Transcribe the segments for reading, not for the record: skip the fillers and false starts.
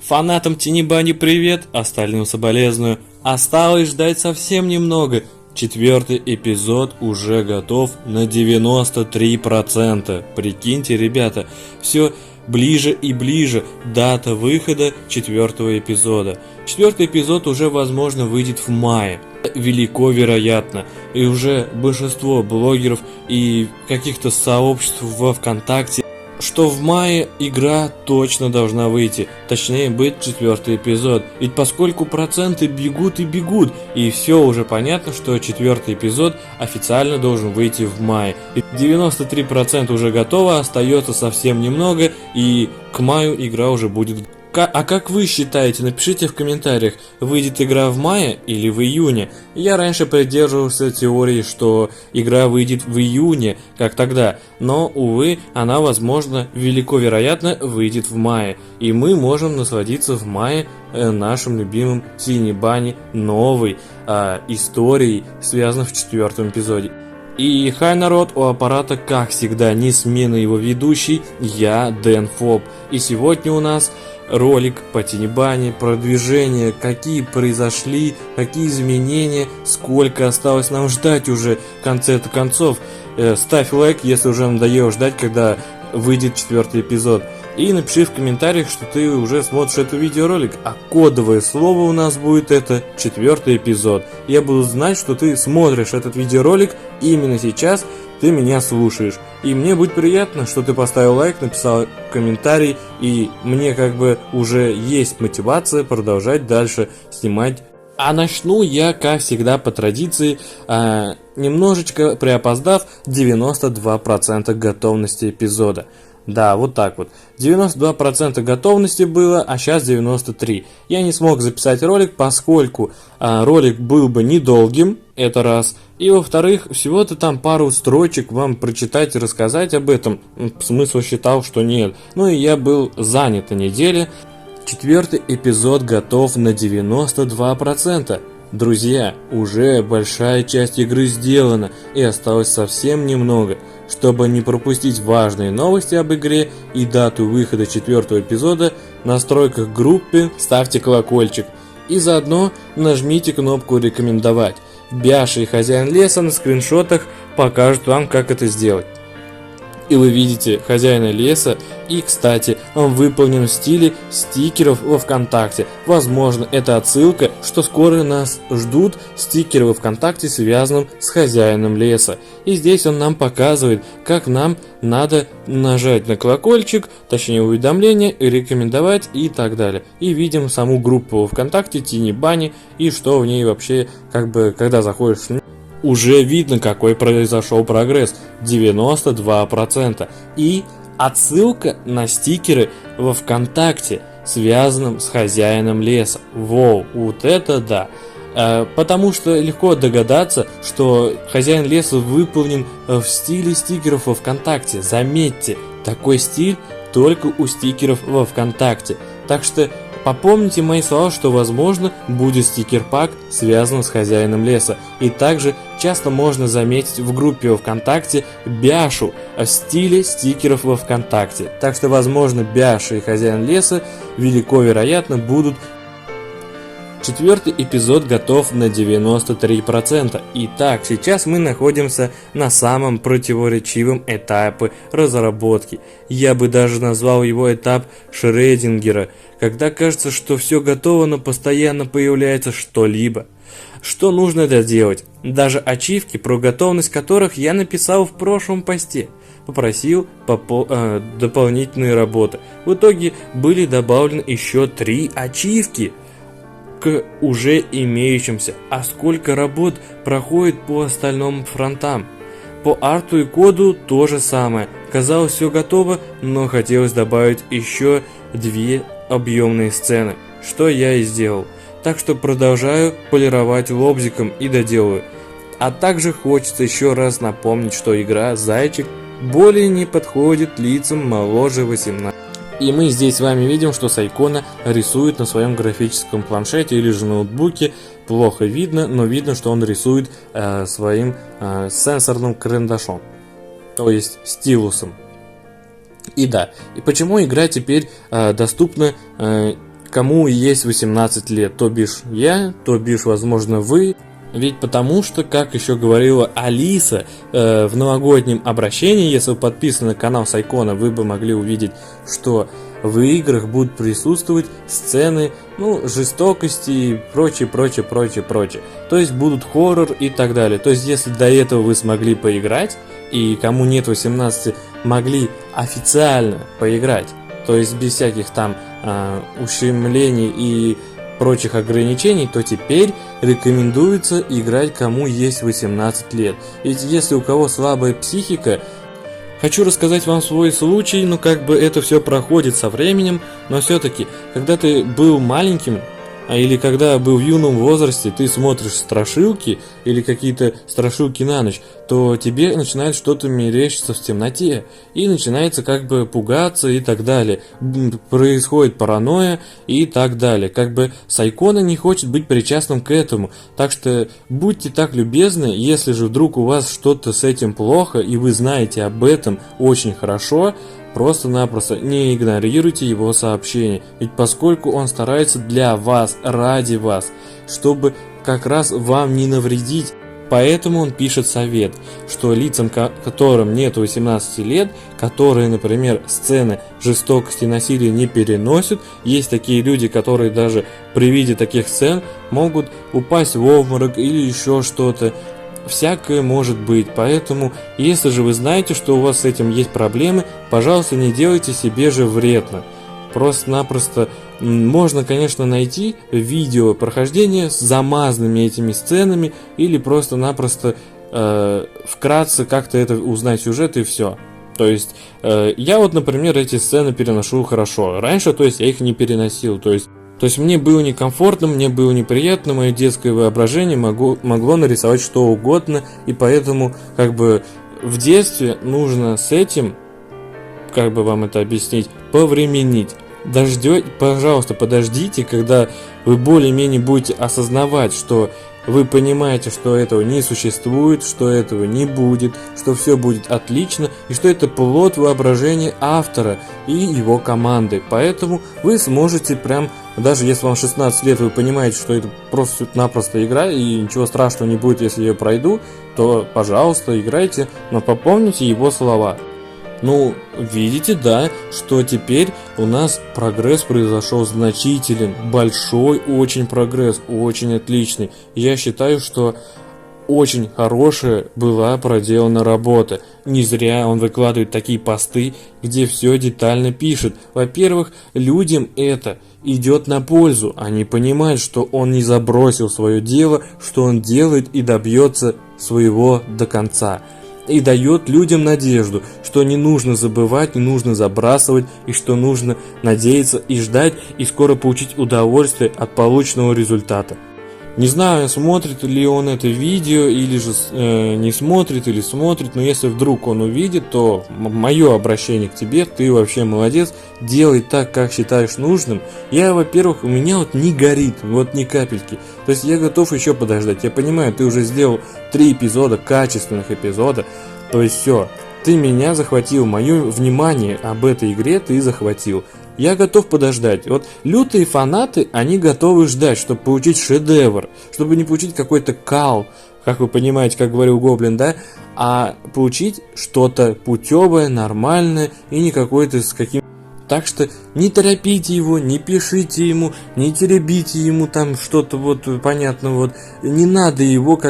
Фанатам Тинибани привет, остальным соболезную. Осталось ждать совсем немного. Четвертый эпизод уже готов на 93%. Прикиньте, ребята, все ближе и ближе дата выхода четвертого эпизода. Четвертый эпизод уже, возможно, выйдет в мае. Велико вероятно. И уже большинство блогеров и каких-то сообществ во ВКонтакте, что в мае игра точно должна выйти, точнее быть четвертый эпизод. Ведь поскольку проценты бегут и бегут, и все уже понятно, что четвертый эпизод официально должен выйти в мае. И 93% уже готово, остается совсем немного, и к маю игра уже будет. А как вы считаете, напишите в комментариях, выйдет игра в мае или в июне? Я раньше придерживался теории, что игра выйдет в июне, как тогда, но, увы, она, возможно, велико вероятно, выйдет в мае. И мы можем насладиться в мае нашим любимым Тинибани новой историей, связанной в четвертом эпизоде. И хай народ, у аппарата, как всегда, несменный его ведущий, я, Дэн Фоб. И сегодня у нас ролик по Тинибани, продвижение, какие произошли, какие изменения, сколько осталось нам ждать уже в конце-то концов. Ставь лайк, если уже надоело ждать, когда выйдет четвертый эпизод. И напиши в комментариях, что ты уже смотришь этот видеоролик, а кодовое слово у нас будет это четвертый эпизод. Я буду знать, что ты смотришь этот видеоролик именно сейчас, ты меня слушаешь. И мне будет приятно, что ты поставил лайк, написал комментарий, и мне как бы уже есть мотивация продолжать дальше снимать. А начну я, как всегда, по традиции, немножечко приопоздав 92% готовности эпизода. Да, вот так вот. 92% готовности было, а сейчас 93%. Я не смог записать ролик, поскольку ролик был бы недолгим, это раз. И во-вторых, всего-то там пару строчек вам прочитать и рассказать об этом. Смысл считал, что нет. Ну и я был занят на неделе. Четвертый эпизод готов на 92%. Друзья, уже большая часть игры сделана и осталось совсем немного. Чтобы не пропустить важные новости об игре и дату выхода четвертого эпизода, в настройках группы ставьте колокольчик и заодно нажмите кнопку «Рекомендовать». Бяша и хозяин леса на скриншотах покажут вам, как это сделать. И вы видите хозяина леса, и, кстати, он выполнен в стиле стикеров во ВКонтакте. Возможно, это отсылка, что скоро нас ждут стикеры во ВКонтакте, связанным с хозяином леса. И здесь он нам показывает, как нам надо нажать на колокольчик, точнее уведомления, и рекомендовать и так далее. И видим саму группу во ВКонтакте Тинибани, и что в ней вообще, как бы, когда заходишь в нее, уже видно, какой произошел прогресс. 92%. И отсылка на стикеры во ВКонтакте, связанным с хозяином леса. Воу, вот это да. Потому что легко догадаться, что хозяин леса выполнен в стиле стикеров во ВКонтакте. Заметьте, такой стиль только у стикеров во ВКонтакте. Так что попомните мои слова, что возможно будет стикер-пак, связанный с хозяином леса. И также часто можно заметить в группе во ВКонтакте Бяшу в стиле стикеров во ВКонтакте. Так что возможно Бяша и хозяин леса велико вероятно будут. Четвертый эпизод готов на 93%. Итак, сейчас мы находимся на самом противоречивом этапе разработки. Я бы даже назвал его этап Шрёдингера, когда кажется, что все готово, но постоянно появляется что-либо. Что нужно доделать? Даже ачивки, про готовность которых я написал в прошлом посте. Попросил дополнительные работы. В итоге были добавлены еще 3 ачивки к уже имеющимся. А сколько работ проходит по остальным фронтам? По арту и коду то же самое. Казалось, все готово, но хотелось добавить еще 2 объемные сцены, что я и сделал. Так что продолжаю полировать лобзиком и доделаю. А также хочется еще раз напомнить, что игра «Зайчик» более не подходит лицам моложе 18. И мы здесь с вами видим, что Сайкона рисует на своем графическом планшете или же ноутбуке. Плохо видно, но видно, что он рисует своим сенсорным карандашом, то есть стилусом. И да, и почему игра теперь доступна кому есть 18 лет, то бишь я, то бишь, возможно, вы. Ведь потому что, как еще говорила Алиса в новогоднем обращении, если вы подписаны на канал Сайкона, вы бы могли увидеть, что в играх будут присутствовать сцены, жестокости и прочее. То есть будут хоррор и так далее. То есть если до этого вы смогли поиграть, и кому нет 18, могли официально поиграть, то есть без всяких там ущемлений и прочих ограничений, то теперь рекомендуется играть кому есть 18 лет. Ведь если у кого слабая психика, хочу рассказать вам свой случай, это все проходит со временем, но все-таки, когда ты был маленьким, или когда был в юном возрасте, ты смотришь страшилки или какие-то страшилки на ночь, то тебе начинает что-то мерещиться в темноте, и начинается пугаться и так далее. Происходит паранойя и так далее. Сайкона не хочет быть причастным к этому. Так что будьте так любезны, если же вдруг у вас что-то с этим плохо, и вы знаете об этом очень хорошо, просто-напросто не игнорируйте его сообщения, ведь поскольку он старается для вас, ради вас, чтобы как раз вам не навредить, поэтому он пишет совет, что лицам, которым нет 18 лет, которые, например, сцены жестокости и насилия не переносят, есть такие люди, которые даже при виде таких сцен могут упасть в обморок или еще что-то. Всякое может быть, поэтому, если же вы знаете, что у вас с этим есть проблемы, пожалуйста, не делайте себе же вредно. Просто-напросто можно, конечно, найти видео прохождения с замазанными этими сценами, или просто-напросто вкратце как-то это узнать сюжет и все. То есть, я например, эти сцены переношу хорошо. Раньше, я их не переносил, то есть мне было некомфортно, мне было неприятно, мое детское воображение могло нарисовать что угодно, и поэтому в детстве нужно с этим, вам это объяснить, повременить. Пожалуйста, подождите, когда вы более-менее будете осознавать, что вы понимаете, что этого не существует, что этого не будет, что все будет отлично, и что это плод воображения автора и его команды. Поэтому вы сможете даже если вам 16 лет, вы понимаете, что это просто-напросто игра, и ничего страшного не будет, если я пройду, то, пожалуйста, играйте, но попомните его слова. Видите, да, что теперь у нас прогресс произошел значителен, большой очень прогресс, очень отличный. Я считаю, что очень хорошая была проделана работа. Не зря он выкладывает такие посты, где все детально пишет. Во-первых, людям это идет на пользу. Они понимают, что он не забросил свое дело, что он делает и добьется своего до конца. И дает людям надежду, что не нужно забывать, не нужно забрасывать, и что нужно надеяться и ждать, и скоро получить удовольствие от полученного результата. Не знаю, смотрит ли он это видео, или же не смотрит, или смотрит, но если вдруг он увидит, то мое обращение к тебе, ты вообще молодец, делай так, как считаешь нужным. Во-первых, у меня не горит, ни капельки, то есть я готов еще подождать. Я понимаю, ты уже сделал 3 эпизода, качественных эпизода, то есть все, ты меня захватил, мое внимание об этой игре ты захватил. Я готов подождать. Лютые фанаты, они готовы ждать, чтобы получить шедевр, чтобы не получить какой-то кал, как вы понимаете, как говорил Гоблин, да, а получить что-то путевое, нормальное и не какое-то с каким. Так что не торопите его, не пишите ему, не теребите ему там что-то понятно, не надо его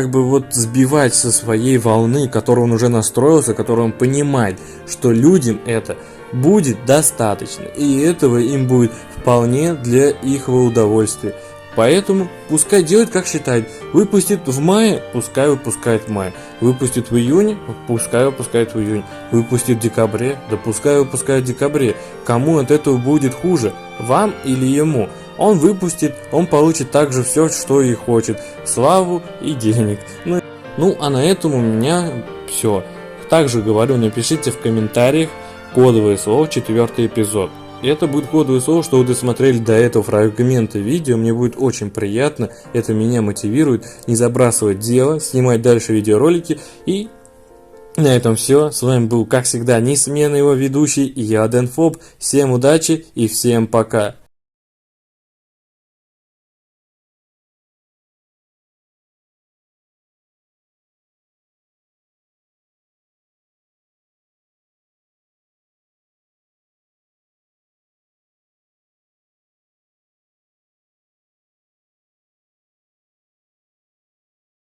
сбивать со своей волны, которую он уже настроился, которую он понимает, что людям это будет достаточно, и этого им будет вполне для их удовольствия. Поэтому пускай делает, как считает. Выпустит в мае, пускай выпускает в мае. Выпустит в июне, пускай выпускает в июне. Выпустит в декабре, да пускай выпускает в декабре. Кому от этого будет хуже, вам или ему? Он выпустит, он получит также все, что и хочет. Славу и денег. А на этом у меня все. Также говорю, напишите в комментариях кодовое слово 4-й эпизод. Это будет кодовое слово, что вы досмотрели до этого фрагмента видео. Мне будет очень приятно, это меня мотивирует не забрасывать дело, снимать дальше видеоролики. И на этом все. С вами был, как всегда, несменный его ведущий, я Дэнфоб. Всем удачи и всем пока.